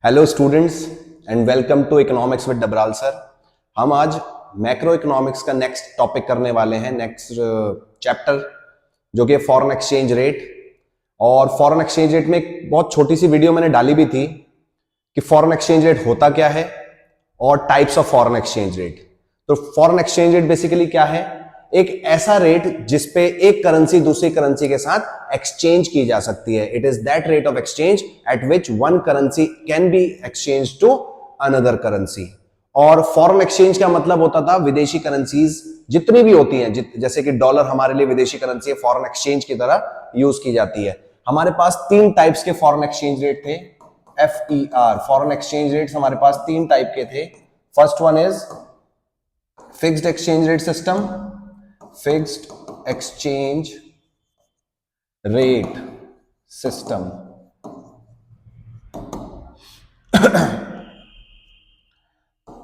Hello students and welcome to economics with Dabral sir. हम आज macroeconomics का next topic करने वाले हैं, नेक्स्ट चैप्टर जो कि फॉरेन एक्सचेंज रेट। और फॉरेन एक्सचेंज रेट में एक बहुत छोटी सी वीडियो मैंने डाली भी थी कि फॉरेन एक्सचेंज रेट होता क्या है और types of foreign exchange rate. तो फॉरेन एक्सचेंज रेट बेसिकली क्या है? एक ऐसा रेट जिसपे एक करेंसी दूसरी करेंसी के साथ एक्सचेंज की जा सकती है। It is that rate of exchange at which one currency can be exchange to another currency. और फॉरेन एक्सचेंज का मतलब होता था विदेशी करेंसीज जितनी भी होती हैं, जैसे कि डॉलर हमारे लिए विदेशी करेंसी है, फॉरेन एक्सचेंज की तरह यूज की जाती है। हमारे पास तीन टाइप्स के फॉरेन एक्सचेंज रेट थे। FER फॉरेन एक्सचेंज रेट हमारे पास तीन टाइप के थे। First one is fixed exchange rate system, fixed exchange rate system.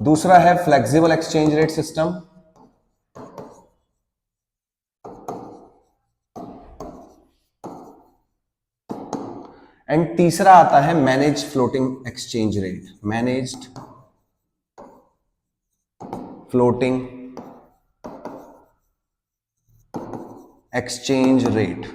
दूसरा है flexible exchange rate system, and तीसरा आता है manage floating exchange rate, managed floating exchange rate.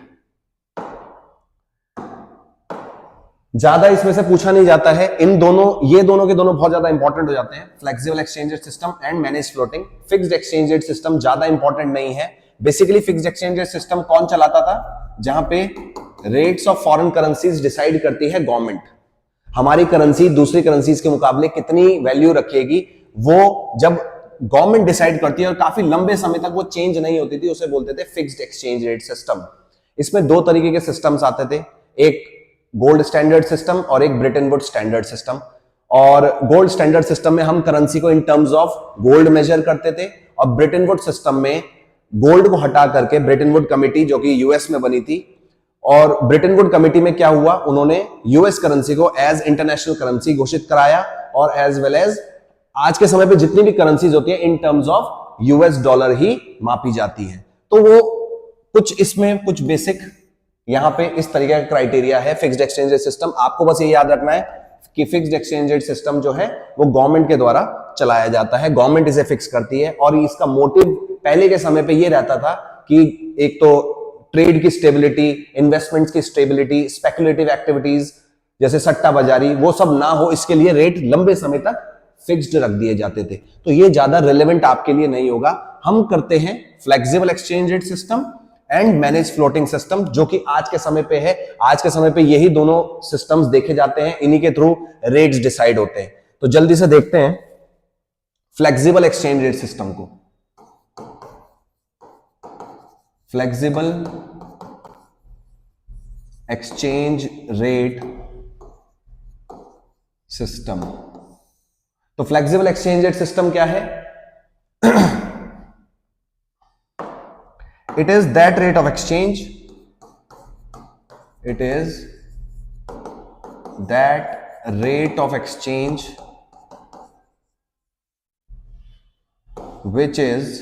ज्यादा इसमें से पूछा नहीं जाता है। इन दोनों, ये दोनों के दोनों बहुत ज्यादा इंपॉर्टेंट हो जाते हैं, flexible exchange rate system and manage floating. Fixed exchange rate system ज्यादा इंपॉर्टेंट नहीं है। Basically fixed exchange rate system कौन चलाता था? जहां पे rates of foreign currencies decide करती है गवर्नमेंट। हमारी करेंसी दूसरी करेंसीज के मुकाबले कितनी वैल्यू रखेगी, वो जब गवर्नमेंट डिसाइड करती है और काफी लंबे समय तक वो चेंज नहीं होती थी, उसे बोलते थे फिक्स्ड एक्सचेंज रेट सिस्टम। इसमें दो तरीके के सिस्टम्स आते थे, एक गोल्ड स्टैंडर्ड सिस्टम और एक ब्रिटेन वुड स्टैंडर्ड सिस्टम। और गोल्ड स्टैंडर्ड सिस्टम में हम करेंसी को in terms of gold measure करते थे, और ब्रिटेन वुड सिस्टम में गोल्ड को हटा करके ब्रिटेन वुड कमेटी जो कि यूएस में बनी थी, और ब्रिटेन वुड कमेटी में क्या हुआ, उन्होंने यूएस करेंसी को एज इंटरनेशनल करेंसी घोषित कराया, और एज वेल एज आज के समय पे जितनी भी करेंसीज होती है in terms of US dollar ही मापी जाती है। तो वो कुछ इसमें कुछ बेसिक यहां पे इस तरीके का क्राइटेरिया है फिक्स्ड एक्सचेंज रेट सिस्टम। आपको बस ये याद रखना है कि फिक्स्ड एक्सचेंज रेट सिस्टम जो है वो गवर्नमेंट के द्वारा चलाया जाता है, गवर्नमेंट इसे फिक्स करती है। और इसका मोटिव पहले के समय पे ये रहता था कि एक तो ट्रेड की स्टेबिलिटी, इन्वेस्टमेंट्स की स्टेबिलिटी, स्पेकुलेटिव एक्टिविटीज जैसे सट्टा बाजारी वो सब ना हो, इसके लिए रेट लंबे समय तक फिक्स्ड रख दिए जाते थे। तो ये ज्यादा रिलेवेंट आपके लिए नहीं होगा। हम करते हैं flexible exchange rate system and manage floating system, जो कि आज के समय पे है। आज के समय पे यही दोनों सिस्टम्स देखे जाते हैं, इन्हीं के थ्रू रेट्स डिसाइड होते हैं। तो जल्दी से देखते हैं फ्लेक्सिबल एक्सचेंज रेट सिस्टम को। Flexible exchange rate system. तो फ्लेक्सिबल एक्सचेंज रेट सिस्टम क्या है? It is that rate of exchange, it is that rate of exchange which is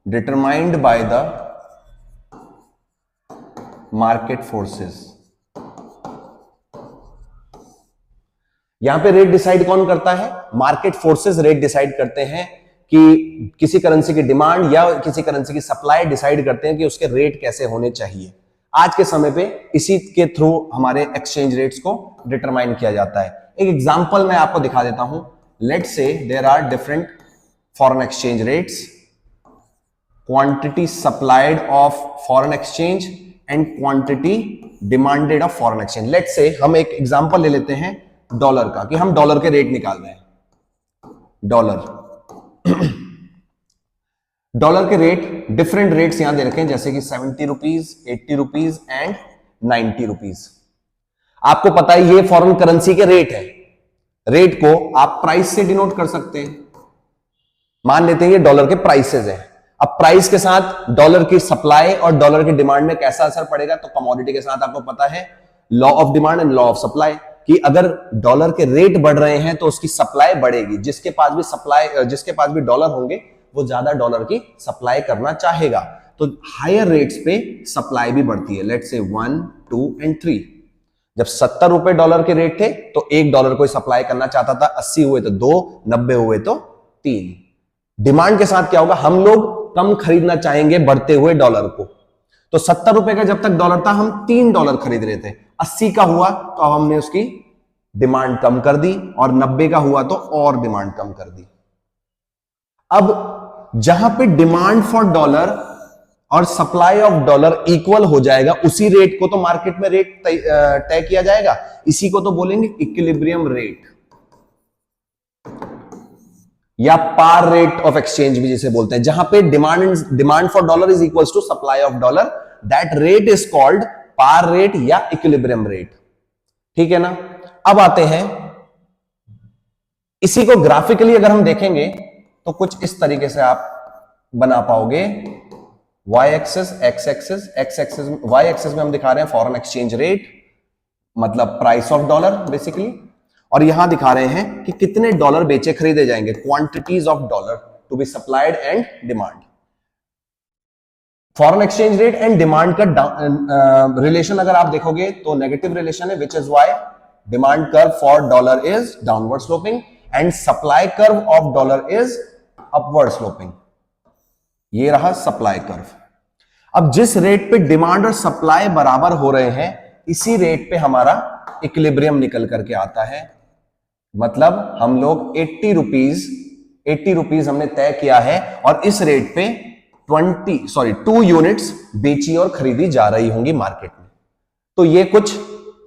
determined by the market forces। यहां पे rate decide कौन करता है? Market forces rate decide करते हैं कि किसी करेंसी की डिमांड या किसी करेंसी की सप्लाई डिसाइड करते हैं कि उसके रेट कैसे होने चाहिए। आज के समय पे इसी के थ्रू हमारे एक्सचेंज रेट्स को डिटरमाइन किया जाता है। एक एग्जांपल मैं आपको दिखा देता हूं। Let's say there are different foreign exchange rates, quantity supplied of foreign exchange and quantity demanded of foreign exchange. Let's say हम एक एग्जांपल ले लेते हैं डॉलर का, कि हम डॉलर के रेट निकाल रहे हैं। डॉलर के रेट, डिफरेंट रेट्स यहां दे रखे हैं, जैसे कि 70 रुपीज, 80 रुपीज एंड 90 रुपीज। आपको पता है ये फॉरेन करेंसी के रेट है। रेट को आप प्राइस से डिनोट कर सकते हैं। मान लेते हैं ये डॉलर के प्राइसेस हैं। अब प्राइस के साथ डॉलर की सप्लाई और डॉलर की डिमांड में कैसा असर पड़ेगा? तो कमोडिटी के साथ आपको पता है law of demand and law of supply, कि अगर डॉलर के रेट बढ़ रहे हैं तो उसकी सप्लाई बढ़ेगी। जिसके पास भी डॉलर होंगे वो ज्यादा डॉलर की सप्लाई करना चाहेगा। तो हायर रेट्स पे सप्लाई भी बढ़ती है। Let's say 1, 2 and 3। जब 70 रुपए डॉलर के रेट थे तो $1 कोई सप्लाई करना चाहता था, 80 हुए तो 2, 90 हुए तो 3। डिमांड के साथ क्या होगा, हम लोग कम खरीदना चाहेंगे बढ़ते हुए डॉलर को। तो 70 रुपए का जब तक डॉलर था हम $3 खरीद रहे थे, 80 का हुआ तो अब हमने उसकी डिमांड कम कर दी, और 90 का हुआ तो और डिमांड कम कर दी। अब जहां पे डिमांड फॉर डॉलर और सप्लाई ऑफ डॉलर इक्वल हो जाएगा, उसी रेट को तो मार्केट में रेट तय किया जाएगा, इसी को तो बोलेंगे इक्विलिब्रियम रेट या पार रेट ऑफ एक्सचेंज भी जिसे बोलते हैं। जहां पे demand for dollar is equals to supply of dollar, that rate is called par rate या इक्विलिब्रियम रेट। ठीक है ना। अब आते हैं, इसी को ग्राफिकली अगर हम देखेंगे तो कुछ इस तरीके से आप बना पाओगे। y axis, x axis, x axis, y axis में हम दिखा रहे हैं फॉरेन एक्सचेंज रेट, मतलब प्राइस ऑफ डॉलर बेसिकली, और यहां दिखा रहे हैं कि कितने डॉलर बेचे खरीदे जाएंगे, quantities of dollar to be supplied and demand. Foreign exchange rate and demand का रिलेशन अगर आप देखोगे तो नेगेटिव रिलेशन है, which is why demand curve for dollar is downward sloping and supply curve of dollar is upward sloping. ये रहा supply curve. अब जिस रेट पे डिमांड और सप्लाई बराबर हो रहे हैं, इसी रेट पे हमारा इक्विलिब्रियम निकल करके आता है। मतलब हम लोग 80 रुपीज हमने तय किया है, और इस रेट पे 2 यूनिट्स बेची और खरीदी जा रही होंगी मार्केट में। तो ये कुछ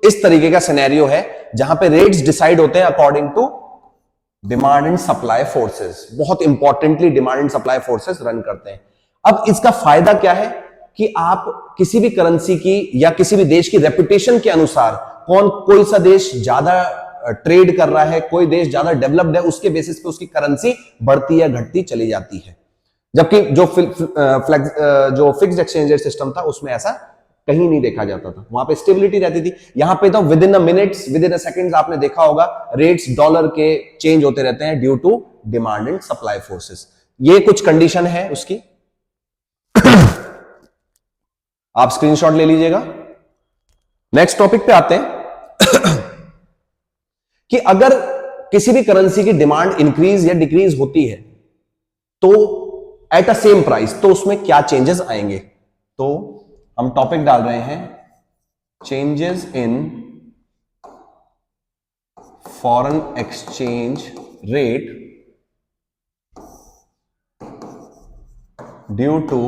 इस तरीके का सिनेरियो है जहां पे रेट्स डिसाइड होते हैं according to demand and supply forces. बहुत importantly demand and supply forces run करते हैं। अब इसका फायदा क्या है कि आप किसी भी करेंसी की या किसी भी देश की रेपुटेशन के अनुसार कोई सा देश ज्यादा ट्रेड कर रहा है, कोई देश ज्यादा डेवलप्ड है, उसके बेसिस पे उसकी करेंसी बढ़ती या घटती चली जाती है। जबकि जो फिक्स्ड एक्सचेंज रेट सिस्टम था उसमें ऐसा कहीं नहीं देखा जाता था, वहां पे स्टेबिलिटी रहती थी। यहां पे तो with in a minutes, with in a seconds आपने देखा होगा रेट्स डॉलर के चेंज होते रहते हैं due to demand and supply forces. ये कुछ कंडीशन है उसकी, आप स्क्रीनशॉट ले लीजिएगा। नेक्स्ट टॉपिक पे आते हैं कि अगर किसी भी करेंसी की डिमांड इंक्रीज या डिक्रीज होती है तो एट अ सेम प्राइस, तो उसमें क्या चेंजेस आएंगे। तो हम टॉपिक डाल रहे हैं changes in foreign exchange rate due to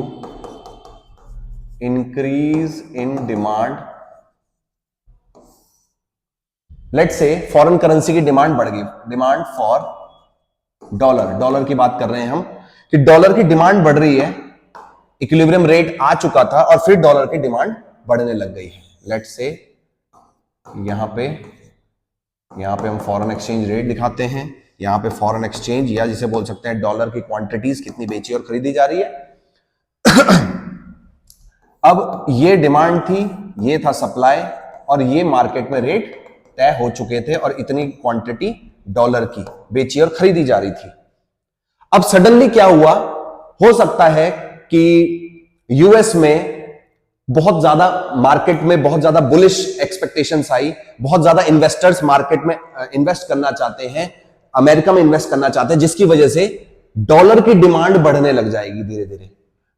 increase in demand. Let's say foreign currency की डिमांड बढ़ गई, डिमांड फॉर डॉलर की बात कर रहे हैं हम, कि डॉलर की डिमांड बढ़ रही है, इक्विलिब्रियम रेट आ चुका था और फिर डॉलर की डिमांड बढ़ने लग गई है। लेट्स से यहां पे हम फॉरेन एक्सचेंज रेट दिखाते हैं, यहां पे फॉरेन एक्सचेंज या जिसे बोल सकते हैं डॉलर की क्वांटिटीज कितनी बेची और खरीदी जा रही है। अब ये डिमांड थी, ये था सप्लाई, और ये मार्केट में रेट तय हो चुके थे और इतनी क्वांटिटी डॉलर की बेची और खरीदी जा रही थी। अब सडनली क्या हुआ, हो सकता है कि यूएस में बहुत ज्यादा मार्केट में बहुत ज्यादा बुलिश एक्सपेक्टेशंस आई, बहुत ज्यादा इन्वेस्टर्स मार्केट में इन्वेस्ट करना चाहते हैं, अमेरिका में इन्वेस्ट करना चाहते हैं, जिसकी वजह से डॉलर की डिमांड बढ़ने लग जाएगी धीरे धीरे।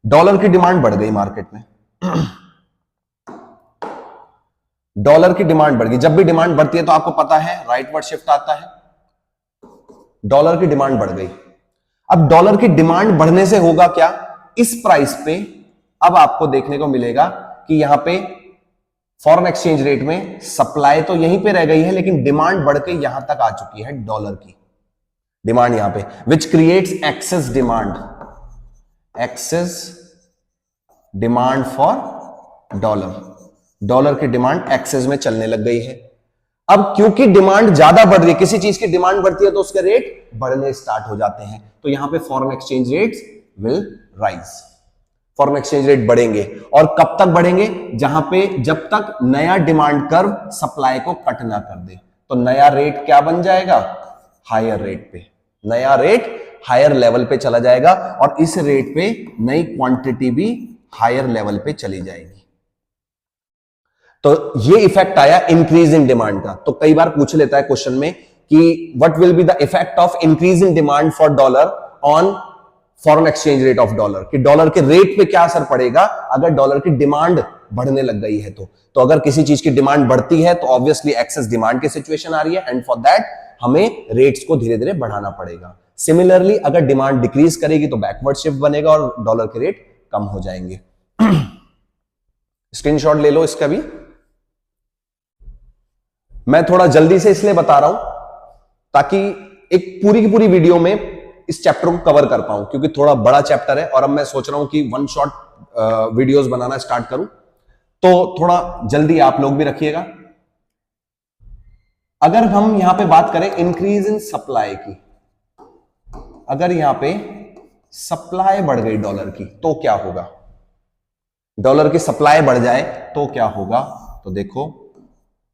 डॉलर की डिमांड बढ़ गई मार्केट में, डॉलर की डिमांड बढ़ गई। जब भी डिमांड बढ़ती है तो आपको पता है राइटवर्ड शिफ्ट आता है, डॉलर की डिमांड बढ़ गई। अब डॉलर की डिमांड बढ़ने से होगा क्या, इस प्राइस पे अब आपको देखने को मिलेगा कि यहां पे फॉरेन एक्सचेंज रेट में सप्लाई तो यहीं पे रह गई है, लेकिन डिमांड बढ़ के यहां तक आ चुकी है, डॉलर की डिमांड यहां पे, which creates excess demand for dollar की डिमांड एक्सेस में चलने लग गई है। अब क्योंकि डिमांड ज्यादा बढ़ रही है, किसी चीज की डिमांड बढ़ती है तो उसके रेट बढ़ने स्टार्ट हो जाते हैं, तो यहां पे foreign exchange rates will rise, foreign exchange rate बढ़ेंगे। और कब तक बढ़ेंगे, जब तक नया डिमांड कर्व सप्लाई को कट ना कर दे। तो नया रेट क्या बन जाएगा, हायर रेट पे, नया रेट हायर लेवल पे चला जाएगा और इस रेट पे नई क्वांटिटी भी हायर लेवल पे चली जाएगी। तो ये इफेक्ट आया इंक्रीज इन डिमांड का। तो कई बार पूछ लेता है क्वेश्चन में कि what will be the effect of increase in demand for dollar on foreign exchange rate of dollar, कि डॉलर के रेट पे क्या असर पड़ेगा अगर डॉलर की डिमांड बढ़ने लग गई है। तो अगर किसी चीज की डिमांड बढ़ती है तो ऑब्वियसली एक्सेस डिमांड की सिचुएशन आ रही है, एंड फॉर दैट हमें रेट्स को धीरे धीरे बढ़ाना पड़ेगा। सिमिलरली अगर डिमांड डिक्रीज करेगी तो बैकवर्ड शिफ्ट बनेगा और डॉलर के रेट कम हो जाएंगे। स्क्रीनशॉट ले लो इसका भी। मैं थोड़ा जल्दी से इसलिए बता रहा हूं ताकि एक पूरी की पूरी वीडियो में इस चैप्टर को कवर कर पाऊं, क्योंकि थोड़ा बड़ा चैप्टर है और अब मैं सोच रहा हूं कि वन शॉट वीडियोस बनाना स्टार्ट करूं, तो थोड़ा जल्दी आप लोग भी रखिएगा। अगर हम यहां पे बात करें इंक्रीज इन सप्लाई की, अगर यहां पे सप्लाई बढ़ गई डॉलर की तो क्या होगा, डॉलर की सप्लाई बढ़ जाए तो क्या होगा। तो देखो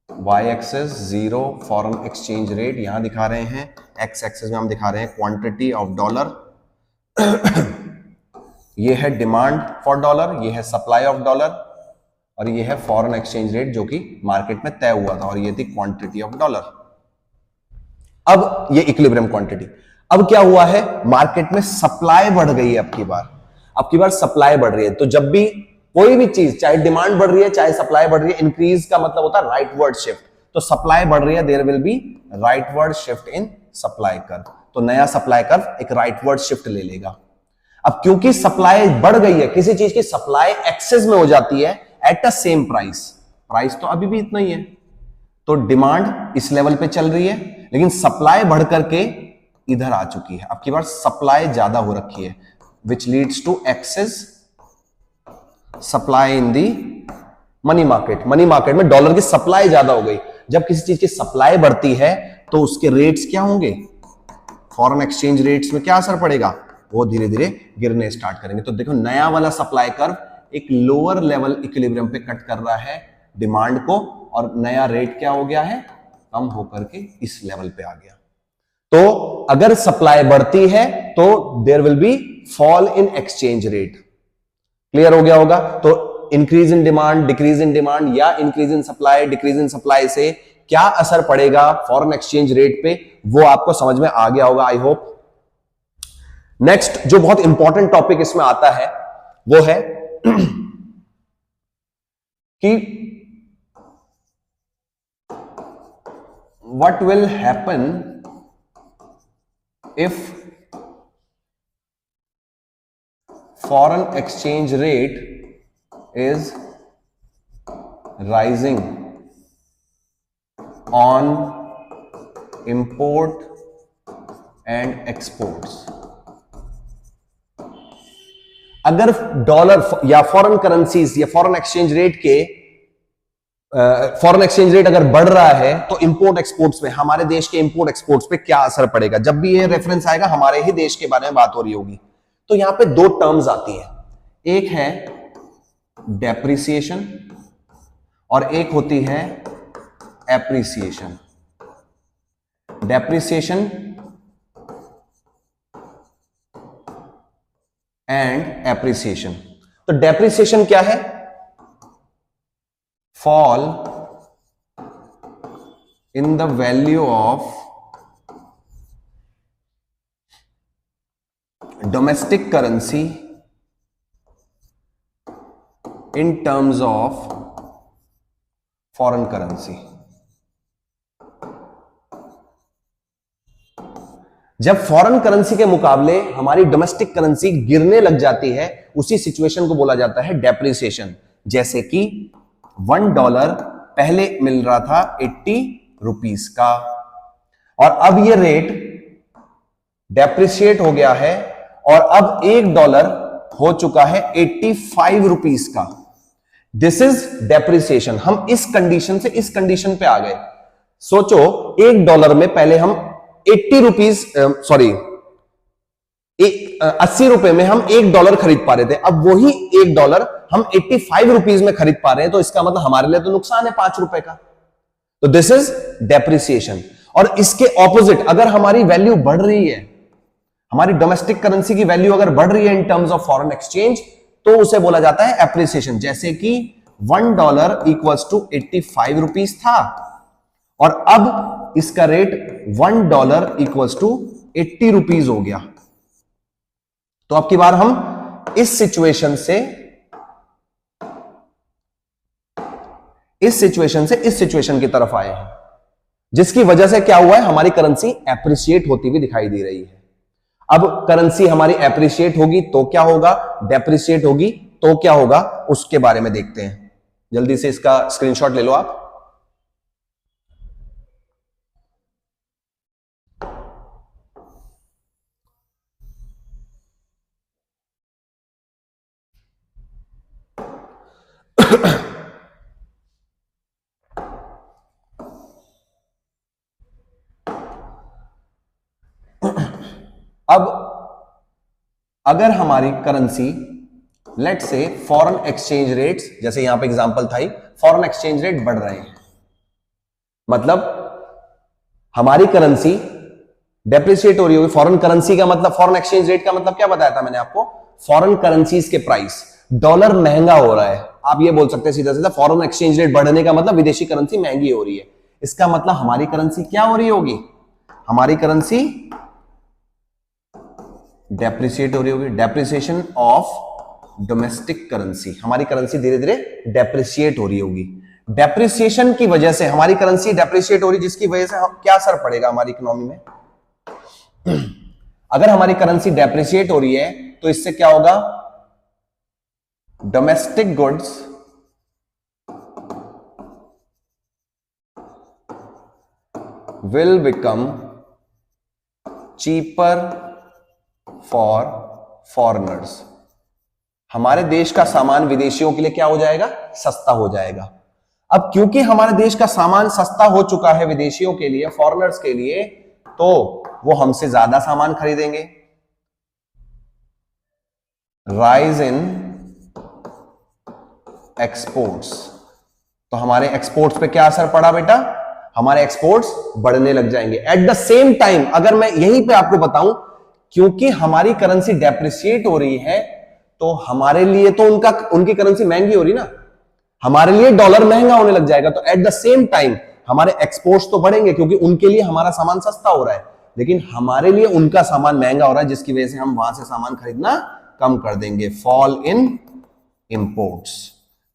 y axis 0 foreign exchange rate यहां दिखा रहे हैं, x एक्सेस में हम दिखा रहे हैं क्वांटिटी ऑफ डॉलर, ये है डिमांड फॉर डॉलर, ये है सप्लाई ऑफ डॉलर, और ये है फॉरेन एक्सचेंज रेट जो कि मार्केट में तय हुआ था, और ये थी क्वांटिटी ऑफ डॉलर। अब ये इक्विलिब्रियम क्वांटिटी। अब क्या हुआ है, मार्केट में सप्लाई बढ़ गई है, अब की बार सप्लाई बढ़ रही है। तो जब भी कोई भी चीज, चाहे डिमांड बढ़ रही है चाहे सप्लाई बढ़ रही है, इंक्रीज का मतलब होता है राइटवर्ड शिफ्ट। तो सप्लाई बढ़ रही है, there will be rightward shift in supply curve. तो नया सप्लाई कर्व एक राइटवर्ड शिफ्ट ले लेगा। अब क्योंकि सप्लाई बढ़ गई है, किसी चीज की सप्लाई एक्सेस में हो जाती है at the same price, price तो अभी भी इतना ही है, तो डिमांड इस लेवल पे चल रही है, लेकिन सप्लाई बढ़ करके इधर आ चुकी है। अब की बार सप्लाई ज्यादा हो रखी है, which leads to excess supply in the money market. Money market में डॉलर की सप्लाई ज्यादा हो गई। जब किसी चीज की सप्लाई बढ़ती है तो उसके रेट्स क्या होंगे, फॉरेन एक्सचेंज रेट्स में क्या असर पड़ेगा, वो धीरे धीरे गिरने स्टार्ट करेंगे। तो देखो नया वाला सप्लाई कर्व एक लोअर लेवल इक्विलिब्रियम पे कट कर रहा है डिमांड को, और नया रेट क्या हो गया है, कम होकर के इस लेवल पे आ गया। तो अगर सप्लाई बढ़ती है तो there will be fall in exchange rate. Clear हो गया होगा। तो increase in demand, decrease in demand, या increase in supply, decrease in supply से क्या असर पड़ेगा फॉरेन एक्सचेंज रेट पे, वो आपको समझ में आ गया होगा आई होप। नेक्स्ट जो बहुत इंपॉर्टेंट टॉपिक इसमें आता है वो है कि what will happen if foreign exchange rate is rising on import and exports। अगर डॉलर या फॉरेन करेंसीज या फॉरेन एक्सचेंज रेट के फॉरेन एक्सचेंज रेट अगर बढ़ रहा है तो इंपोर्ट एक्सपोर्ट्स पे, हमारे देश के इंपोर्ट एक्सपोर्ट्स पे क्या असर पड़ेगा। जब भी ये रेफरेंस आएगा हमारे ही देश के बारे में बात हो रही होगी। तो यहां पे दो टर्म्स आती है, एक है डेप्रिसिएशन और एक होती है एप्रिसिएशन। Depreciation and appreciation. तो डेप्रिसिएशन क्या है, fall in the value of domestic currency in terms of foreign currency। जब फॉरेन करेंसी के मुकाबले हमारी डोमेस्टिक करेंसी गिरने लग जाती है, उसी सिचुएशन को बोला जाता है डेप्रिसिएशन। जैसे कि $1 पहले मिल रहा था 80 रुपीस का, और अब ये रेट डेप्रिशिएट हो गया है और अब $1 हो चुका है 85 रुपीस का। This is depreciation. हम इस कंडीशन से इस कंडीशन पे आ गए। सोचो $1 में पहले हम 80 रुपीस, सॉरी 80 रुपए में हम $1 खरीद पा रहे थे, अब वही $1 हम 85 रुपीस में खरीद पा रहे हैं। तो इसका मतलब हमारे लिए तो नुकसान है 5 रुपए का। तो दिस इज डेप्रिसिएशन। और इसके ऑपोजिट अगर हमारी वैल्यू बढ़ रही है, हमारी डोमेस्टिक करेंसी की वैल्यू अगर बढ़ रही है in terms of foreign exchange, तो उसे बोला जाता है एप्रिसिएशन। जैसे कि $1 इक्वल्स टू 85 रुपीज था और अब इसका रेट $1 इक्वल्स टू 80 रुपीज हो गया। तो अब की बार हम इस सिचुएशन से इस सिचुएशन की तरफ आए हैं, जिसकी वजह से क्या हुआ है, हमारी करेंसी एप्रिशिएट होती हुई दिखाई दे रही है। अब करेंसी हमारी एप्रिशिएट होगी तो क्या होगा, डेप्रिशिएट होगी तो क्या होगा, उसके बारे में देखते हैं। जल्दी से इसका स्क्रीनशॉट ले लो आप। अब अगर हमारी करेंसी लेट से फॉरेन एक्सचेंज रेट्स, जैसे यहां पे एग्जांपल था, फॉरेन एक्सचेंज रेट बढ़ रहे हैं, मतलब हमारी करेंसी डेप्रिशिएट हो रही होगी। फॉरेन करेंसी का मतलब, फॉरेन एक्सचेंज रेट का मतलब क्या बताया था मैंने आपको, फॉरेन करेंसीज के प्राइस, डॉलर महंगा हो रहा है। आप ये बोल सकते हैं सीधा सीधा, फॉरेन एक्सचेंज रेट बढ़ने का मतलब विदेशी करेंसी महंगी हो रही है। इसका मतलब हमारी करेंसी क्या हो रही होगी, हमारी करेंसी डेप्रिशिएट हो रही होगी। डेप्रिसिएशन ऑफ डोमेस्टिक करेंसी, हमारी करेंसी धीरे धीरे डेप्रिशिएट हो रही होगी। डेप्रिसिएशन की वजह से हमारी करेंसी डेप्रिशिएट हो रही, जिसकी वजह से क्या असर पड़ेगा हमारी इकोनॉमी में। अगर हमारी करेंसी डेप्रिशिएट हो रही है तो इससे क्या होगा, domestic goods will become cheaper for foreigners. हमारे देश का सामान विदेशियों के लिए क्या हो जाएगा, सस्ता हो जाएगा। अब क्योंकि हमारे देश का सामान सस्ता हो चुका है विदेशियों के लिए, फॉरेनर्स के लिए, तो वो हमसे ज्यादा सामान खरीदेंगे। राइज इन एक्सपोर्ट्स, तो हमारे एक्सपोर्ट्स पे क्या असर पड़ा बेटा, हमारे एक्सपोर्ट्स बढ़ने लग जाएंगे। एट द सेम टाइम अगर मैं यहीं पे आपको बताऊं, क्योंकि हमारी करेंसी डेप्रिशिएट हो रही है तो हमारे लिए तो उनकी करेंसी महंगी हो रही ना, हमारे लिए डॉलर महंगा होने लग जाएगा। तो एट द सेम टाइम हमारे एक्सपोर्ट्स तो बढ़ेंगे क्योंकि उनके लिए हमारा सामान सस्ता हो रहा है, लेकिन हमारे लिए उनका सामान महंगा हो रहा है, जिसकी वजह से हम वहां से सामान खरीदना कम कर देंगे। Fall in imports.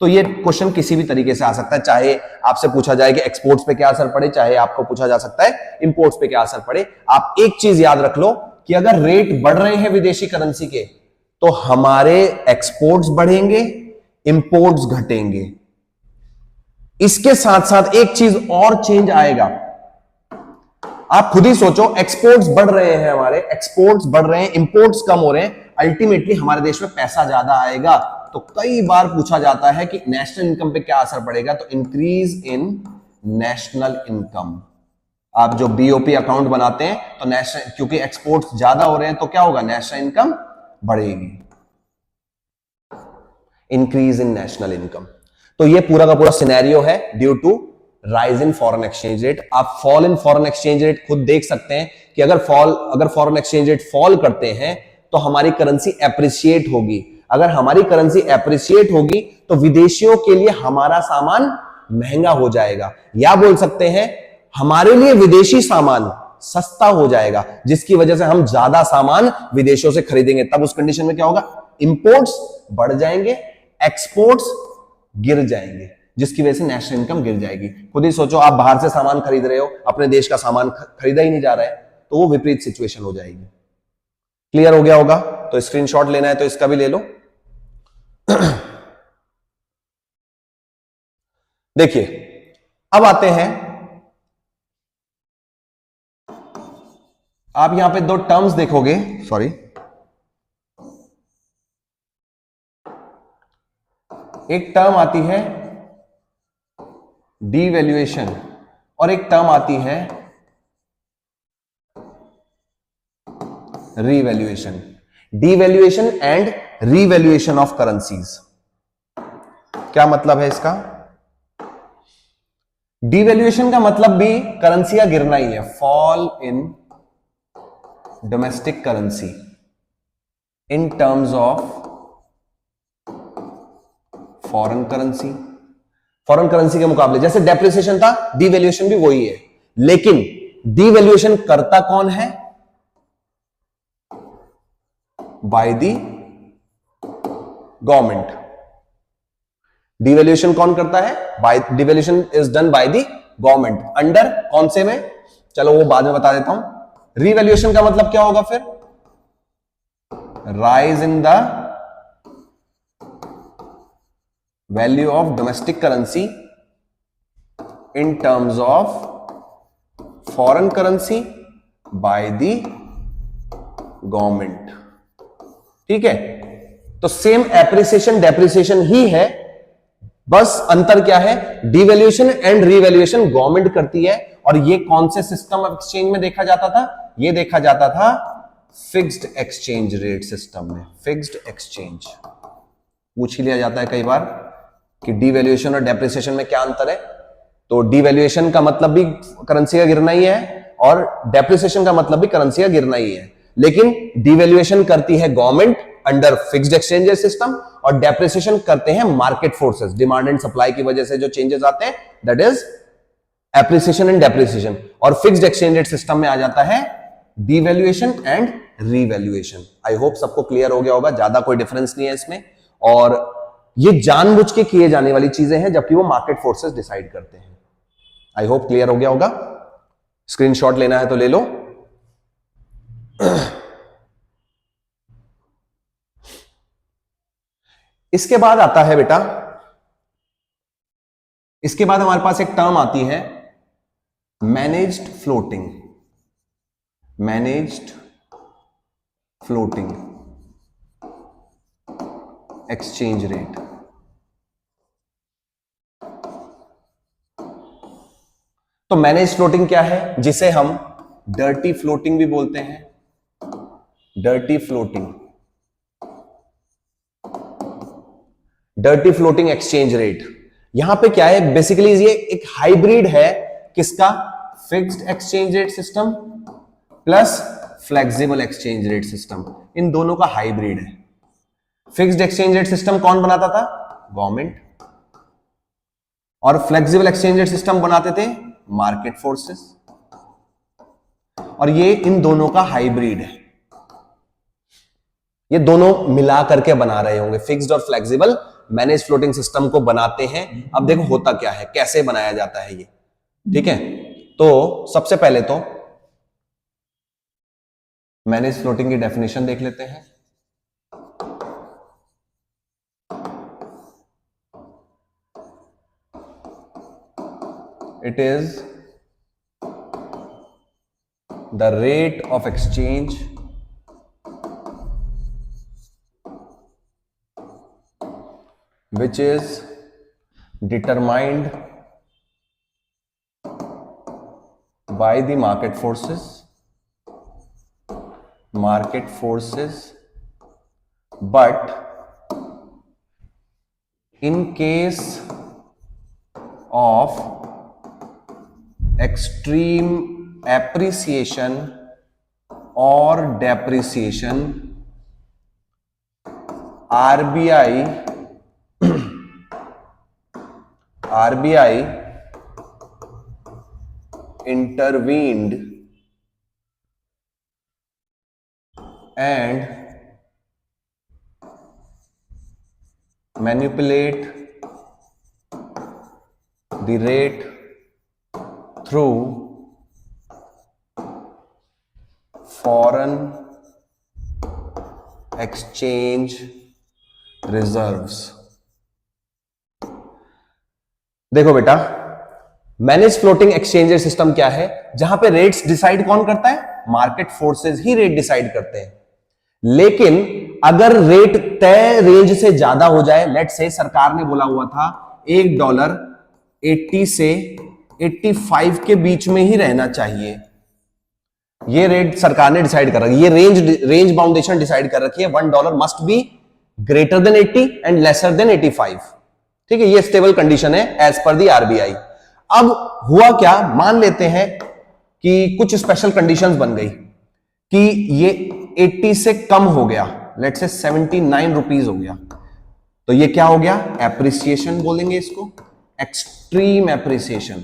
तो ये क्वेश्चन किसी भी तरीके से आ सकता है, चाहे आपसे पूछा जाए कि एक्सपोर्ट्स पे क्या असर पड़े, चाहे आपको पूछा जा सकता है इंपोर्ट्स पे क्या असर पड़े। आप एक चीज याद रख लो कि अगर रेट बढ़ रहे हैं विदेशी करेंसी के तो हमारे एक्सपोर्ट्स बढ़ेंगे, इंपोर्ट्स घटेंगे। इसके साथ साथ एक चीज और चेंज आएगा, आप खुद ही सोचो, एक्सपोर्ट्स बढ़ रहे हैं, हमारे एक्सपोर्ट्स बढ़ रहे हैं, इंपोर्ट्स कम हो रहे हैं, अल्टीमेटली हमारे देश में पैसा ज्यादा आएगा। तो कई बार पूछा जाता है कि नेशनल इनकम पे क्या असर पड़ेगा, तो इंक्रीज इन नेशनल इनकम। आप जो बीओपी अकाउंट बनाते हैं तो नेशनल, क्योंकि एक्सपोर्ट्स ज्यादा हो रहे हैं तो क्या होगा, नेशनल इनकम बढ़ेगी, इंक्रीज इन नेशनल इनकम। तो ये पूरा का पूरा सिनेरियो है due to rise in foreign exchange rate. आप fall in foreign exchange rate खुद देख सकते हैं कि अगर फॉरेन एक्सचेंज रेट फॉल करते हैं तो हमारी करेंसी एप्रिशिएट होगी। अगर हमारी करेंसी एप्रिशिएट होगी तो विदेशियों के लिए हमारा सामान महंगा हो जाएगा, या बोल सकते हैं हमारे लिए विदेशी सामान सस्ता हो जाएगा, जिसकी वजह से हम ज्यादा सामान विदेशों से खरीदेंगे। तब उस कंडीशन में क्या होगा, इंपोर्ट्स बढ़ जाएंगे, एक्सपोर्ट्स गिर जाएंगे, जिसकी वजह से नेशनल इनकम गिर जाएगी। खुद ही सोचो, आप बाहर से सामान खरीद रहे हो, अपने देश का सामान खरीदा ही नहीं जा रहा है, तो वो विपरीत सिचुएशन हो जाएगी। क्लियर हो गया होगा? तो स्क्रीनशॉट लेना है तो इसका भी ले लो। देखिए, अब आते हैं, आप यहां पे दो टर्म्स देखोगे, सॉरी, एक टर्म आती है डीवैल्यूएशन और एक टर्म आती है revaluation. Devaluation and revaluation of currencies. क्या मतलब है इसका? डीवैल्यूएशन का मतलब भी करेंसियां गिरना ही है, fall in domestic currency in terms of foreign currency, foreign currency के मुकाबले जैसे डेप्रिसिएशन था, डिवैल्यूएशन भी वही है, लेकिन डिवैल्यूएशन करता कौन है? Bye the government. डिवैल्यूएशन कौन करता है? By devaluation is done by the government. Under कौन से में? चलो वो बाद में बता देता हूं। रिवैल्यूएशन का मतलब क्या होगा फिर? Rise in the value of domestic currency in terms of foreign currency bye the government. ठीक है, तो सेम एप्रिसिएशन डेप्रिसिएशन ही है, बस अंतर क्या है? डिवैल्यूएशन एंड रिवैल्यूएशन गवर्नमेंट करती है, और ये कौन से सिस्टम ऑफ एक्सचेंज में देखा जाता था? ये देखा जाता था फिक्स्ड एक्सचेंज रेट सिस्टम में। फिक्स्ड एक्सचेंज पूछ ही लिया जाता है कई बार कि डिवैल्यूएशन और डेप्रिसिएशन में क्या अंतर है, तो डिवैल्यूएशन का मतलब भी करेंसी का गिरना ही है और डेप्रिसिएशन का मतलब भी करेंसी का गिरना ही है, लेकिन डिवैल्यूएशन करती है government under fixed exchange rate system और डेप्रिसिएशन करते हैं market forces, demand and supply की वजह से जो चेंजेस आते हैं, that is appreciation and depreciation. और फिक्स्ड एक्सचेंज रेट सिस्टम में आ जाता है devaluation and revaluation. I hope सबको क्लियर हो गया होगा, ज्यादा कोई डिफरेंस नहीं है इसमें, और ये जानबूझ के किए जाने वाली चीजें हैं जबकि वो मार्केट फोर्सेस डिसाइड करते हैं। आई होप क्लियर हो गया होगा। स्क्रीनशॉट लेना है तो ले लो। इसके बाद आता है बेटा, इसके बाद हमारे पास एक टर्म आती है managed floating. Managed floating exchange rate. तो मैनेज फ्लोटिंग क्या है? जिसे हम डर्टी फ्लोटिंग भी बोलते हैं। Dirty floating, dirty floating exchange rate. यहां पे क्या है? बेसिकली ये एक हाइब्रिड है किसका? Fixed exchange rate system plus flexible exchange rate system, इन दोनों का हाइब्रिड है। फिक्स्ड एक्सचेंज रेट सिस्टम कौन बनाता था? गवर्नमेंट। और फ्लेक्सिबल एक्सचेंज रेट सिस्टम बनाते थे मार्केट फोर्सेस। और ये इन दोनों का हाइब्रिड है, ये दोनों मिला करके बना रहे होंगे, फिक्स्ड और फ्लेक्सिबल मैनेज फ्लोटिंग सिस्टम को बनाते हैं। अब देखो होता क्या है, कैसे बनाया जाता है ये, ठीक है। तो सबसे पहले तो मैनेज फ्लोटिंग की डेफिनेशन देख लेते हैं। It is the rate of exchange which is determined by the market forces, but in case of extreme appreciation or depreciation, RBI intervened and manipulate the rate through foreign exchange reserves। देखो बेटा, manage floating exchange rate system क्या है? जहां पे rates decide कौन करता है? Market forces ही rate decide करते हैं। लेकिन अगर रेट तय रेंज से ज्यादा हो जाए, लेट से सरकार ने बोला हुआ था $1 80 से 85 के बीच में ही रहना चाहिए, ये रेट सरकार ने डिसाइड कर रखी है, ये रेंज बाउंडेशन डिसाइड कर रखी है। $1 must be greater than 80 and lesser than 85। ठीक है, ये स्टेबल कंडीशन है एज पर दी आरबीआई। अब हुआ क्या, मान लेते हैं कि कुछ स्पेशल कंडीशंस बन गई कि ये 80 से कम हो गया, लेट्स से 79 रुपीज हो गया, तो ये क्या हो गया, एप्रिसिएशन बोलेंगे इसको, एक्सट्रीम एप्रिसिएशन,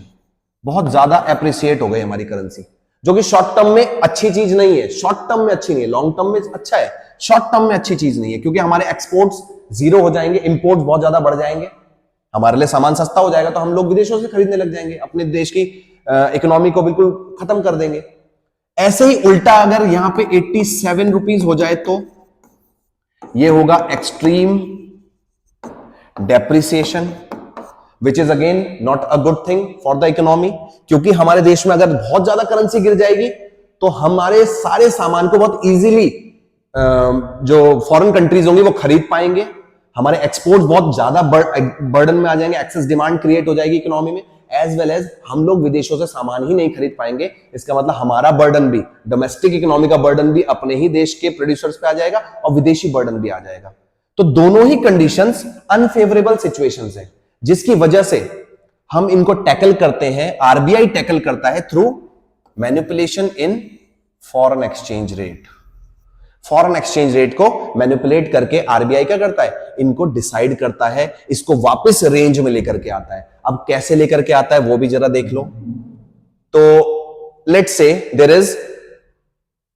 बहुत ज्यादा एप्रिसिएट हो गई हमारी करेंसी, जो कि शॉर्ट टर्म में अच्छी चीज नहीं है, शॉर्ट टर्म में अच्छी नहीं है, लॉन्ग टर्म में अच्छा है, शॉर्ट टर्म में अच्छी चीज नहीं है, क्योंकि हमारे एक्सपोर्ट्स जीरो हो जाएंगे, इंपोर्ट्स बहुत ज्यादा बढ़ जाएंगे, हमारे लिए सामान सस्ता हो जाएगा, तो हम लोग विदेशों से खरीदने लग जाएंगे, अपने देश की इकोनॉमी को बिल्कुल खत्म कर देंगे। ऐसे ही उल्टा अगर यहां पे 87 रुपीज हो जाए तो ये होगा extreme depreciation, which is again not a good thing for the economy, क्योंकि हमारे देश में अगर बहुत ज्यादा करेंसी गिर जाएगी तो हमारे सारे सामान को बहुत इजीली जो फॉरेन कंट्रीज होंगी वो खरीद पाएंगे, हमारे एक्सपोर्ट बहुत ज्यादा बर्डन में आ जाएंगे, एक्सेस डिमांड क्रिएट हो जाएगी इकोनॉमी में, एज वेल एज हम लोग विदेशों से सामान ही नहीं खरीद पाएंगे। इसका मतलब हमारा बर्डन भी, डोमेस्टिक इकोनॉमी का बर्डन भी अपने ही देश के प्रोड्यूसर्स पे आ जाएगा और विदेशी बर्डन भी आ जाएगा। तो दोनों ही कंडीशंस अनफेवरेबल सिचुएशंस हैं, जिसकी वजह से हम इनको टैकल करते हैं, आरबीआई टैकल करता है थ्रू मैनिपुलेशन इन foreign exchange rate. Foreign exchange rate को मैनिपुलेट करके आरबीआई क्या करता है, इनको डिसाइड करता है, इसको वापस रेंज में लेकर के आता है। अब कैसे लेकर के आता है वो भी जरा देख लो। तो let's say there is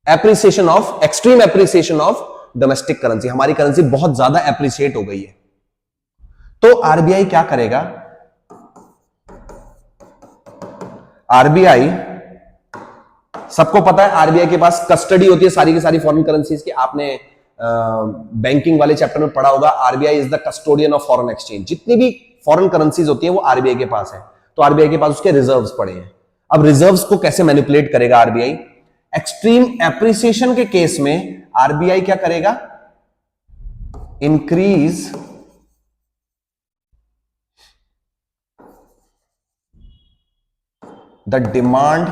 appreciation of, extreme appreciation of domestic currency, हमारी करेंसी बहुत ज्यादा एप्रिसिएट हो गई है, तो आरबीआई क्या करेगा, आरबीआई, सबको पता है आरबीआई के पास कस्टडी होती है सारी की सारी फॉरेन करेंसीज की, आपने बैंकिंग वाले चैप्टर में पढ़ा होगा, RBI is the custodian of foreign exchange, जितनी भी फॉरेन करेंसीज होती हैं वो आरबीआई के पास है, तो आरबीआई के पास उसके रिजर्व्स पड़े हैं। अब रिजर्व्स को कैसे मैनिपुलेट करेगा आरबीआई, एक्सट्रीम एप्रिसिएशन के केस में आरबीआई क्या करेगा, increase the demand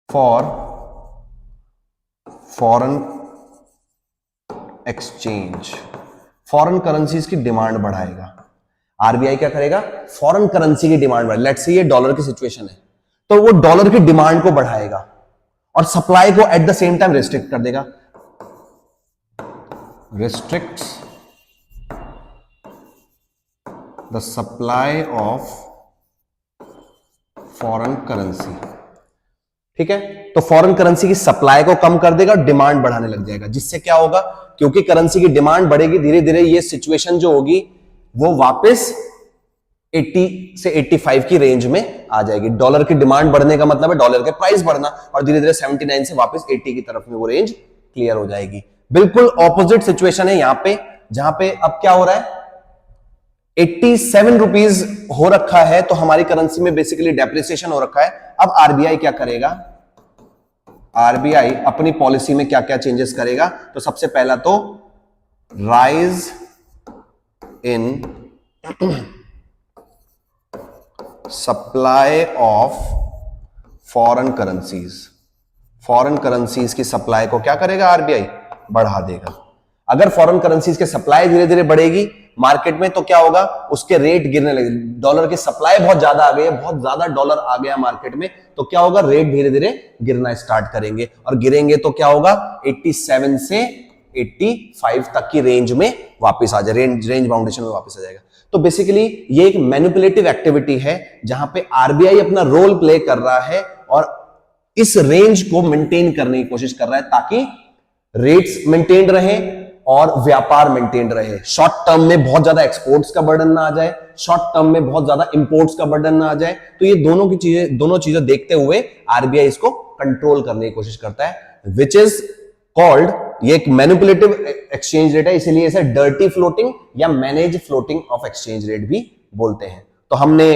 for foreign exchange, foreign currencies की डिमांड बढ़ाएगा। आरबीआई क्या करेगा, फॉरेन करेंसी की डिमांड बढ़ाएगा। लेट्स से ये डॉलर की सिचुएशन है, तो वो डॉलर की डिमांड को बढ़ाएगा और सप्लाई को at the same time restrict कर देगा, restricts the supply of foreign currency. ठीक है, तो फॉरेन करेंसी की सप्लाई को कम कर देगा और डिमांड बढ़ाने लग जाएगा, जिससे क्या होगा, क्योंकि करेंसी की डिमांड बढ़ेगी, धीरे धीरे ये सिचुएशन जो होगी वो वापस 80 से 85 की रेंज में आ जाएगी। डॉलर की डिमांड बढ़ने का मतलब है डॉलर के प्राइस बढ़ना, और धीरे धीरे 79 से वापस 80 की तरफ में वो रेंज क्लियर हो जाएगी। बिल्कुल ऑपोजिट सिचुएशन है यहां पे, जहां पे अब क्या हो रहा है, 87 रुपीज हो रखा है, तो हमारी करेंसी में बेसिकली डेप्रिसिएशन हो रखा है। अब आरबीआई क्या करेगा, आरबीआई अपनी पॉलिसी में क्या क्या चेंजेस करेगा, तो सबसे पहला तो rise in supply of foreign currencies, foreign currencies की सप्लाई को क्या करेगा आरबीआई, बढ़ा देगा। अगर फॉरेन करेंसीज की सप्लाई धीरे धीरे बढ़ेगी मार्केट में, तो क्या होगा, उसके रेट गिरने लगेंगे। डॉलर की सप्लाई बहुत ज्यादा आ गई है, बहुत ज्यादा डॉलर आ गया मार्केट में, तो क्या होगा, रेट धीरे धीरे गिरना स्टार्ट करेंगे, और गिरेंगे तो क्या होगा, 87 से 85 तक की रेंज में वापस आ जाए, रेंज बाउंडेशन में वापस आ जाएगा। तो बेसिकली ये एक मैनिपुलेटिव एक्टिविटी है, जहां पे आरबीआई अपना रोल प्ले कर रहा है और इस रेंज को मेंटेन करने की कोशिश कर रहा है, ताकि रेट्स मेंटेन रहे और व्यापार मेंटेन रहे। शॉर्ट टर्म में बहुत ज्यादा एक्सपोर्ट्स का बर्डन ना आ जाए, शॉर्ट टर्म में बहुत ज्यादा इंपोर्ट्स का बर्डन ना आ जाए। तो ये दोनों चीजें देखते हुए आरबीआई इसको कंट्रोल करने की कोशिश करता है, विच इज कॉल्ड, ये एक मैनिपुलेटिव एक्सचेंज रेट है, इसीलिए इसे डर्टी फ्लोटिंग या manage floating of exchange rate भी बोलते हैं। तो हमने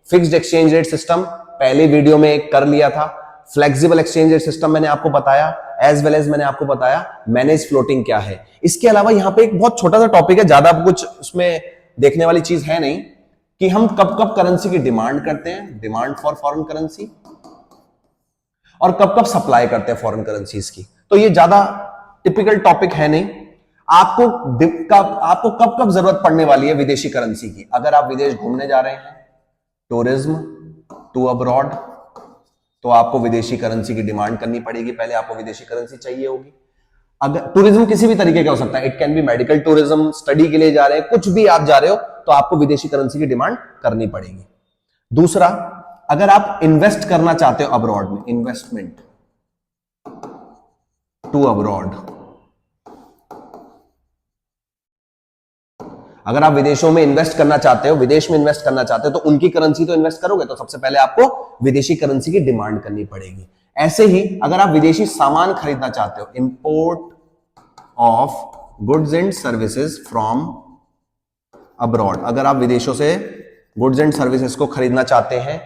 फिक्स्ड एक्सचेंज रेट सिस्टम पहले वीडियो में कर लिया था, फ्लेक्सिबल एक्सचेंज रेट सिस्टम मैंने आपको बताया, एज वेल एज मैंने आपको बताया मैनेज फ्लोटिंग क्या है। इसके अलावा यहां पे एक बहुत छोटा सा टॉपिक है, ज्यादा कुछ उसमें देखने वाली चीज है नहीं, कि हम कब कब करेंसी की डिमांड करते हैं, डिमांड फॉर फॉरेन करेंसी, और कब कब सप्लाई करते हैं फॉरेन करेंसीज की। तो ये ज्यादा टिपिकल टॉपिक है नहीं। आपको कब कब जरूरत पड़ने वाली है विदेशी करेंसी की, अगर आप विदेश घूमने जा रहे हैं, टूरिज्म टू अब्रॉड, तो आपको विदेशी करेंसी की डिमांड करनी पड़ेगी, पहले आपको विदेशी करेंसी चाहिए होगी। अगर टूरिज्म किसी भी तरीके का हो सकता है, it can be medical tourism, study के लिए जा रहे हैं, कुछ भी आप जा रहे हो तो आपको विदेशी करेंसी की डिमांड करनी पड़ेगी। दूसरा, अगर आप इन्वेस्ट करना चाहते हो अब्रॉड में, इन्वेस्टमेंट टू अब्रॉड, अगर आप विदेशों में इन्वेस्ट करना चाहते हो, विदेश में इन्वेस्ट करना चाहते हो, तो उनकी करेंसी तो इन्वेस्ट करोगे, तो सबसे पहले आपको विदेशी करेंसी की डिमांड करनी पड़ेगी। ऐसे ही अगर आप विदेशी सामान खरीदना चाहते हो, import of goods and services from abroad, अगर आप विदेशों से गुड्स एंड सर्विसेज को खरीदना चाहते हैं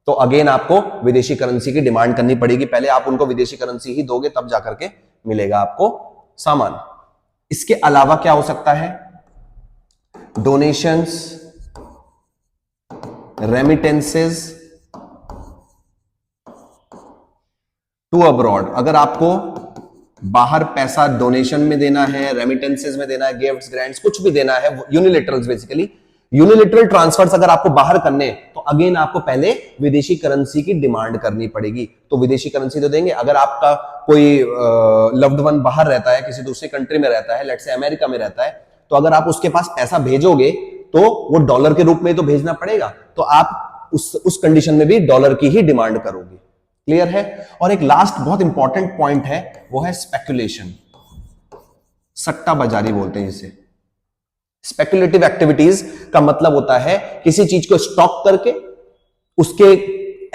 तो अगेन आपको विदेशी करेंसी की डिमांड करनी पड़ेगी। पहले आप उनको विदेशी करेंसी ही दोगे, तब जाकर के मिलेगा आपको सामान। इसके अलावा क्या हो सकता है, डोनेशंस, रेमिटेंसेस टू अब्रॉड, अगर आपको बाहर पैसा डोनेशन में देना है, रेमिटेंसेस में देना है, गिफ्ट्स, ग्रांट्स, कुछ भी देना है, यूनिलेटरल्स बेसिकली, यूनिलेटरल ट्रांसफर्स अगर आपको बाहर करने तो अगेन आपको पहले विदेशी करेंसी की डिमांड करनी पड़ेगी। तो विदेशी करेंसी तो देंगे। अगर आपका कोई लव्ड वन बाहर रहता है, किसी दूसरे कंट्री में रहता है, लेट्स से अमेरिका में रहता है, तो अगर आप उसके पास पैसा भेजोगे तो वो डॉलर के रूप में तो भेजना पड़ेगा, तो आप उस कंडीशन में भी डॉलर की ही डिमांड करोगे। क्लियर है? और एक लास्ट बहुत इंपॉर्टेंट पॉइंट है, वो है स्पेकुलेशन, सट्टा बाजारी बोलते हैं इसे। स्पेकुलेटिव एक्टिविटीज का मतलब होता है किसी चीज को स्टॉक करके उसके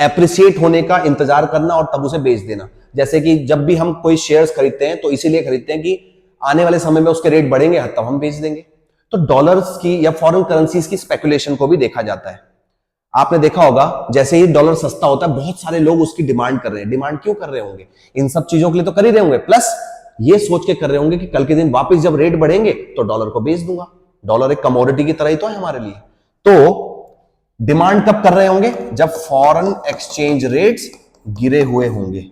एप्रिसिएट होने का इंतजार करना और तब उसे बेच देना। जैसे कि जब भी हम कोई शेयर्स खरीदते हैं तो इसीलिए खरीदते हैं कि आने वाले समय में उसके रेट बढ़ेंगे, तब हम बेच देंगे। तो डॉलर्स की या फॉरेन करेंसीज की स्पेकुलेशन को भी देखा जाता है। आपने देखा होगा जैसे ही डॉलर सस्ता होता है, बहुत सारे लोग उसकी डिमांड कर रहे हैं। डिमांड क्यों कर रहे होंगे? इन सब चीजों के लिए तो कर ही रहे होंगे, प्लस ये सोच के कर रहे होंगे कि कल के दिन वापस जब रेट बढ़ेंगे तो डॉलर को बेच दूंगा। डॉलर एक कमोडिटी की तरह ही तो है हमारे लिए। तो डिमांड कब कर रहे होंगे? जब फॉरेन एक्सचेंज रेट्स गिरे हुए होंगे।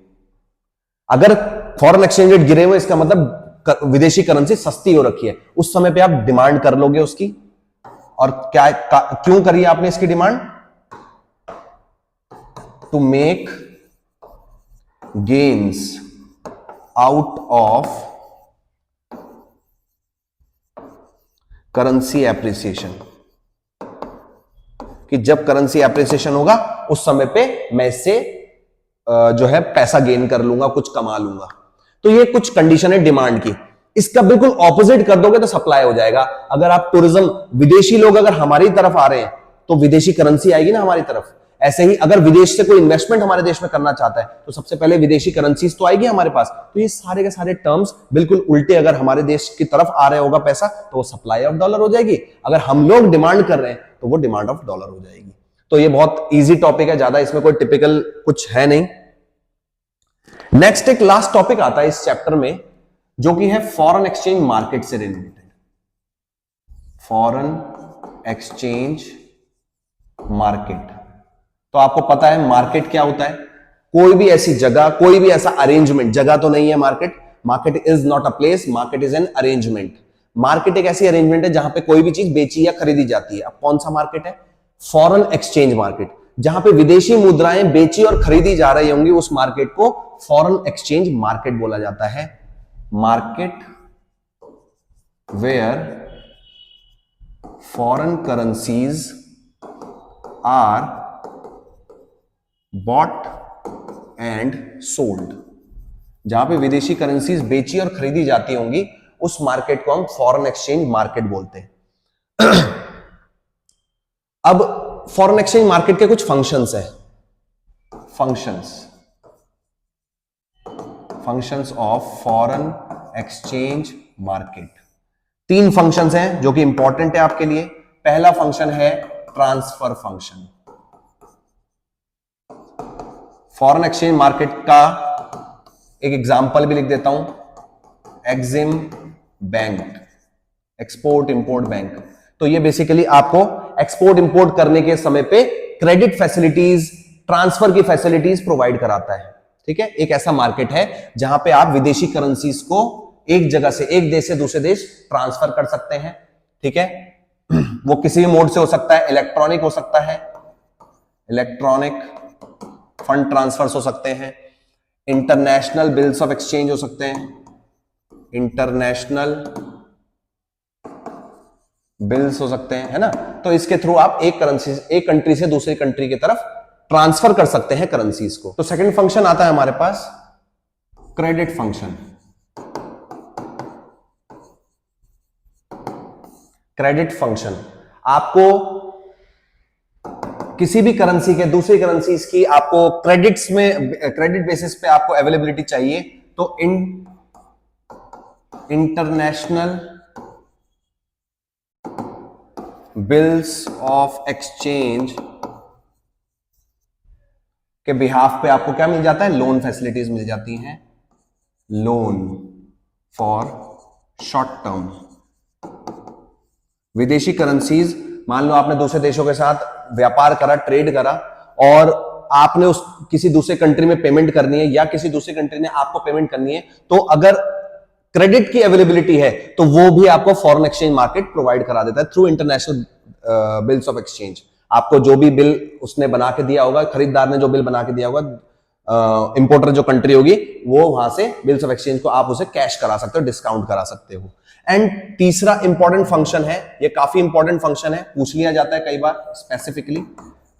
अगर फॉरेन एक्सचेंज रेट गिरे हुए, इसका मतलब विदेशी करेंसी सस्ती हो रखी है, उस समय पे आप डिमांड कर लोगे उसकी। और क्यों करिए आपने इसकी demand? To make gains out of currency appreciation, कि जब करेंसी एप्रिसिएशन होगा उस समय पे मैं इससे जो है पैसा गेन कर लूंगा, कुछ कमा लूंगा। तो ये कुछ कंडीशन है डिमांड की। इसका बिल्कुल ऑपोजिट कर दोगे तो सप्लाई हो जाएगा। अगर आप टूरिज्म, विदेशी लोग अगर हमारी तरफ आ रहे हैं तो विदेशी करेंसी आएगी ना हमारी तरफ। ऐसे ही अगर विदेश से कोई इन्वेस्टमेंट हमारे देश में करना चाहता है तो सबसे पहले विदेशी करेंसीज तो आएगी हमारे पास। तो ये सारे के सारे टर्म्स बिल्कुल उल्टे, अगर हमारे देश की तरफ आ रहा होगा पैसा तो वो सप्लाई ऑफ डॉलर हो जाएगी, अगर हम लोग डिमांड कर रहे हैं तो वो डिमांड ऑफ डॉलर हो जाएगी। तो ये बहुत इजी टॉपिक है, ज्यादा इसमें कोई टिपिकल कुछ है नहीं। नेक्स्ट एक लास्ट टॉपिक आता है इस चैप्टर में, जो कि है फॉरेन एक्सचेंज मार्केट से रिलेटेड। फॉरेन एक्सचेंज मार्केट, तो आपको पता है मार्केट क्या होता है? कोई भी ऐसी जगह, कोई भी ऐसा अरेंजमेंट, जगह तो नहीं है market, market is not a place, market is an arrangement. Market एक ऐसी अरेंजमेंट है जहां पे कोई भी चीज बेची या खरीदी जाती है। अब कौन सा मार्केट है? फॉरेन एक्सचेंज मार्केट, जहां पे विदेशी मुद्राएं बेची और खरीदी जा रही होंगी, उस मार्केट को फॉरेन एक्सचेंज मार्केट बोला जाता है। Market where foreign currencies are bought and sold, जहां पे विदेशी करेंसीज बेची और खरीदी जाती होंगी, उस मार्केट को हम फॉरेन एक्सचेंज मार्केट बोलते हैं। अब फॉरेन एक्सचेंज मार्केट के कुछ फंक्शंस हैं। Functions of foreign exchange market, 3 functions हैं जो कि इंपॉर्टेंट है आपके लिए। पहला फंक्शन है transfer function. Foreign exchange market का एक एग्जांपल भी लिख देता हूं, Exim bank, export import bank. तो ये बेसिकली आपको एक्सपोर्ट इंपोर्ट करने के समय पे क्रेडिट फैसिलिटीज, ट्रांसफर की फैसिलिटीज प्रोवाइड कराता है। ठीक है, एक ऐसा मार्केट है जहां पे आप विदेशी करेंसीज को एक जगह से, एक देश से दूसरे देश ट्रांसफर कर सकते हैं। ठीक है, वो किसी भी मोड से हो सकता है, इलेक्ट्रॉनिक हो सकता है, इलेक्ट्रॉनिक फंड ट्रांसफर्स हो सकते हैं, इंटरनेशनल बिल्स ऑफ एक्सचेंज हो सकते हैं, इंटरनेशनल बिल्स हो सकते हैं, है ना। तो इसके थ्रू आप एक कंट्री से दूसरी कंट्री की तरफ ट्रांसफर कर सकते हैं करेंसीज को। तो सेकंड फंक्शन आता है हमारे पास क्रेडिट फंक्शन। क्रेडिट फंक्शन आपको किसी भी करेंसी के दूसरी करेंसीज की आपको क्रेडिट बेसिस पे आपको अवेलेबिलिटी चाहिए, तो इंटरनेशनल बिल्स ऑफ एक्सचेंज के बिहाफ पे आपको क्या मिल जाता है, लोन फैसिलिटीज मिल जाती हैं, लोन फॉर शॉर्ट टर्म। विदेशी करेंसीज, मान लो आपने दूसरे देशों के साथ व्यापार करा, ट्रेड करा, और आपने उस किसी दूसरे कंट्री में पेमेंट करनी है या किसी दूसरी कंट्री ने आपको पेमेंट करनी है, तो अगर क्रेडिट की अवेलेबिलिटी है तो वो भी आपको फॉरेन एक्सचेंज मार्केट प्रोवाइड करा देता है through international bills of exchange. आपको जो भी बिल उसने बना के दिया होगा, खरीदार ने जो बिल बना के दिया होगा, इंपोर्टर जो कंट्री होगी, वो वहां से बिल्स ऑफ एक्सचेंज को आप उसे कैश करा सकते हो, डिस्काउंट करा सकते हो। एंड तीसरा इंपॉर्टेंट फंक्शन है, ये काफी इंपॉर्टेंट फंक्शन है, पूछ लिया जाता है कई बार specifically,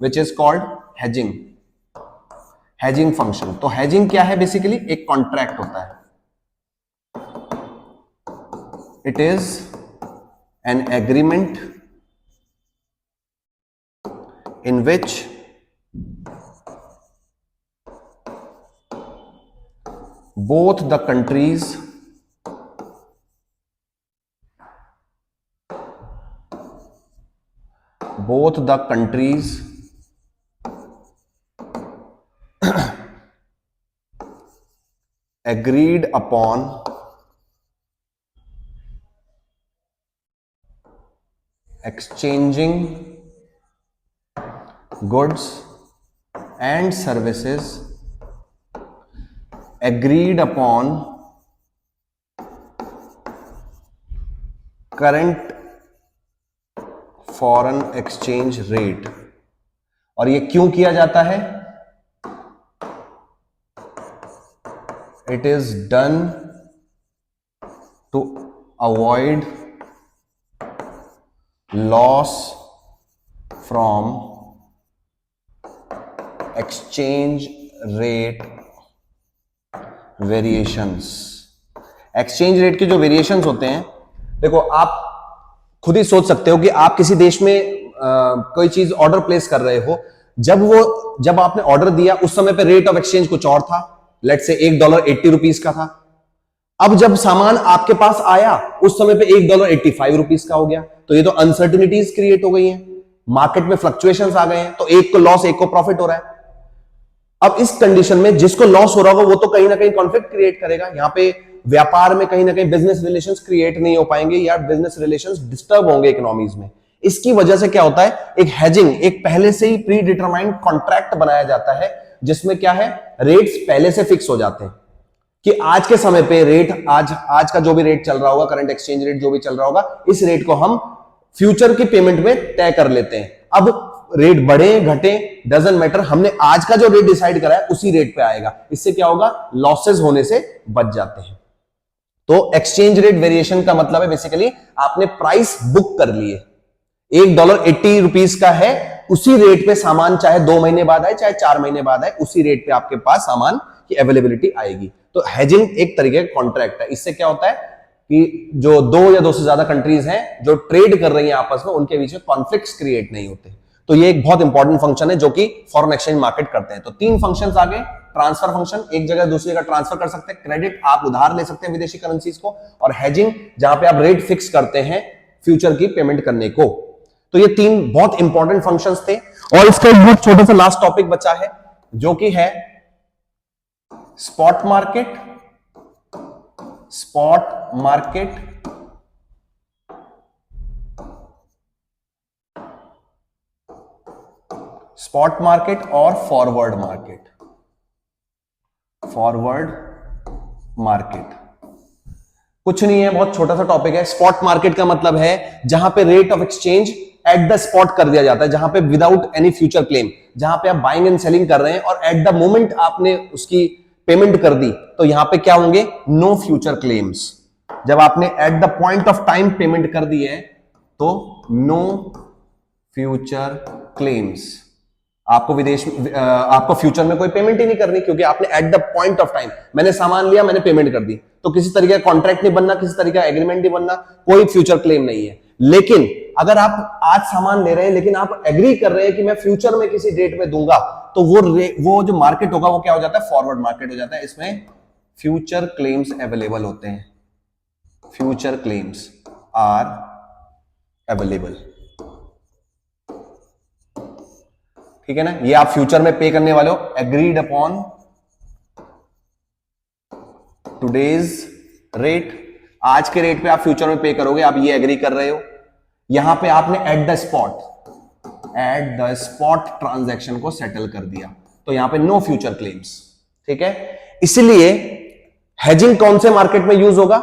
which is called hedging. Hedging function, तो हेजिंग क्या है, बेसिकली एक कॉन्ट्रैक्ट होता है। It is an agreement in which both the countries agreed upon exchanging goods and services agreed upon current foreign exchange rate। और ये क्यों किया जाता है, it is done to avoid loss from exchange rate variations. Exchange rate के जो variations होते हैं, देखो आप खुद ही सोच सकते हो कि आप किसी देश में कोई चीज ऑर्डर प्लेस कर रहे हो, जब आपने ऑर्डर दिया उस समय पे रेट ऑफ एक्सचेंज कुछ और था, लेट्स से $1.80 का था। अब जब सामान आपके पास आया उस समय पे $1.85 का हो गया, तो ये तो अनसर्टिनिटीज क्रिएट हो गई हैं, मार्केट में फ्लक्चुएशंस आ गए हैं, तो एक को लॉस एक को प्रॉफिट हो रहा है। अब इस कंडीशन में जिसको लॉस हो रहा होगा वो तो कहीं ना कहीं कॉन्फ्लिक्ट क्रिएट करेगा, यहां पे व्यापार में कहीं ना कहीं बिजनेस रिलेशंस क्रिएट नहीं हो पाएंगे या बिजनेस रिलेशंस डिस्टर्ब होंगे इकोनॉमीज में। इसकी वजह से क्या होता है, एक हेजिंग, एक पहले से ही प्री डिटरमाइंड कॉन्ट्रैक्ट बनाया जाता है, जिसमें क्या है, रेट्स पहले से फिक्स हो जाते हैं कि आज के समय पे रेट, आज का जो भी रेट चल रहा होगा, करंट एक्सचेंज रेट जो भी चल रहा होगा, इस रेट को हम फ्यूचर की पेमेंट में तय कर लेते हैं। अब रेट बढ़े घटे डजंट मैटर, हमने आज का जो रेट डिसाइड करा है उसी रेट पे आएगा। इससे क्या होगा, लॉसेस होने से बच जाते हैं। तो एक्सचेंज रेट वेरिएशन का मतलब है बेसिकली आपने प्राइस बुक कर लिए, $1.80 का है, उसी रेट पे सामान चाहे 2 महीने बाद आए चाहे 4 महीने बाद आए, उसी रेट पे आपके पास सामान की अवेलेबिलिटी आएगी। तो हेजिंग एक तरीके का कॉन्ट्रैक्ट है। इससे क्या होता है कि जो 2 या 2 से ज्यादा कंट्रीज हैं जो ट्रेड कर रही हैं आपस में, उनके बीच में कॉन्फ्लिक्ट्स क्रिएट नहीं होते। तो ये एक बहुत इंपॉर्टेंट फंक्शन है जो कि फॉरेन एक्सचेंज मार्केट करते हैं। तो 3 फंक्शंस आ गए। ट्रांसफर फंक्शन, एक जगह दूसरी जगह ट्रांसफर कर सकते हैं, क्रेडिट आप उधार ले सकते हैं विदेशी करेंसीज को, और हेजिंग जहां पे आप रेट फिक्स करते हैं फ्यूचर की पेमेंट करने को। तो ये 3 बहुत इंपॉर्टेंट फंक्शंस थे। और इसका एक बहुत छोटा सा लास्ट टॉपिक बचा है जो कि है spot market. Spot market spot market और फॉरवर्ड मार्केट। फॉरवर्ड मार्केट कुछ नहीं है, बहुत छोटा सा टॉपिक है। स्पॉट मार्केट का मतलब है जहां पे rate of exchange at the spot कर दिया जाता है, जहां पे विदाउट एनी फ्यूचर क्लेम, जहां पे आप बाइंग एंड सेलिंग कर रहे हैं और एट द मोमेंट आपने उसकी पेमेंट कर दी, तो यहां पे क्या होंगे, नो फ्यूचर क्लेम्स। जब आपने at the point of time payment कर दी है तो नो फ्यूचर क्लेम्स, आपको आपको फ्यूचर में कोई पेमेंट ही नहीं करनी, क्योंकि आपने at the point of time, मैंने सामान लिया, मैंने पेमेंट कर दी, तो किसी तरीके का कॉन्ट्रैक्ट नहीं बनना, किसी तरीके का एग्रीमेंट नहीं बनना, कोई फ्यूचर क्लेम नहीं है। लेकिन अगर आप आज सामान ले रहे हैं लेकिन आप एग्री कर रहे हैं कि मैं फ्यूचर में किसी डेट में दूंगा, तो वो जो मार्केट होगा वो क्या हो जाता है, फॉरवर्ड मार्केट हो जाता है। इसमें फ्यूचर क्लेम्स अवेलेबल होते हैं, फ्यूचर क्लेम्स आर अवेलेबल, ठीक है ना। ये आप फ्यूचर में पे करने वाले हो, एग्रीड अपॉन टुडेज रेट, आज के रेट पे आप फ्यूचर में पे करोगे, आप ये एग्री कर रहे हो। यहां पे आपने एट द स्पॉट ट्रांजैक्शन को सेटल कर दिया, तो यहां पे नो फ्यूचर क्लेम्स, ठीक है। इसलिए हेजिंग कौन से मार्केट में यूज होगा,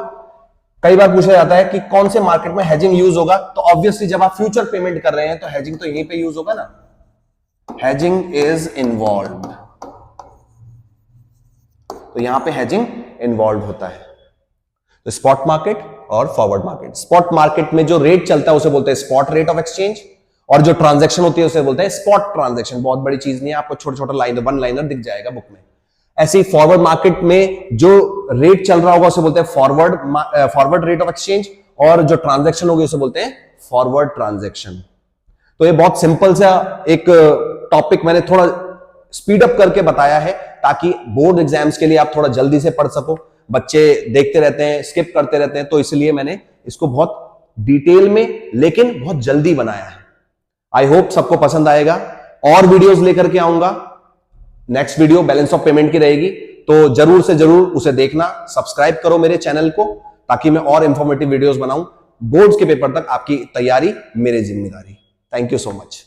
कई बार पूछा जाता है कि कौन से मार्केट में हेजिंग यूज होगा, तो ऑब्वियसली जब आप फ्यूचर पेमेंट कर रहे हैं तो हेजिंग तो यहीं पे यूज होगा ना, हेजिंग इज इन्वॉल्व्ड, तो यहां पे हेजिंग इन्वॉल्व होता है। तो स्पॉट मार्केट और फॉरवर्ड मार्केट, स्पॉट मार्केट में जो रेट चलता है उसे बोलते हैं स्पॉट रेट ऑफ एक्सचेंज, और जो ट्रांजैक्शन होती है उसे बोलते हैं स्पॉट ट्रांजैक्शन। बहुत बड़ी चीज नहीं है, आपको छोटा छोटा लाइनर, वन लाइनर दिख जाएगा बुक में। ऐसे ही फॉरवर्ड मार्केट में जो रेट चल रहा होगा उसे बोलते हैं फॉरवर्ड रेट ऑफ एक्सचेंज, और जो ट्रांजैक्शन होगी उसे बोलते हैं फॉरवर्ड ट्रांजैक्शन। तो ये बहुत सिंपल सा एक टॉपिक मैंने थोड़ा स्पीड अप करके बताया है, ताकि बोर्ड एग्जाम्स के लिए आप थोड़ा जल्दी से पढ़ सको। बच्चे देखते रहते हैं, स्किप करते रहते हैं, तो इसलिए मैंने इसको बहुत डिटेल में लेकिन बहुत जल्दी बनाया है। आई होप सबको पसंद आएगा। और वीडियोस लेकर के आऊंगा, next video balance of payment की रहेगी, तो जरूर से जरूर उसे देखना, सब्सक्राइब करो मेरे चैनल को, ताकि मैं और इंफॉर्मेटिव वीडियोस बनाऊं। बोर्ड्स के पेपर तक आपकी तैयारी मेरी जिम्मेदारी। Thank you so much.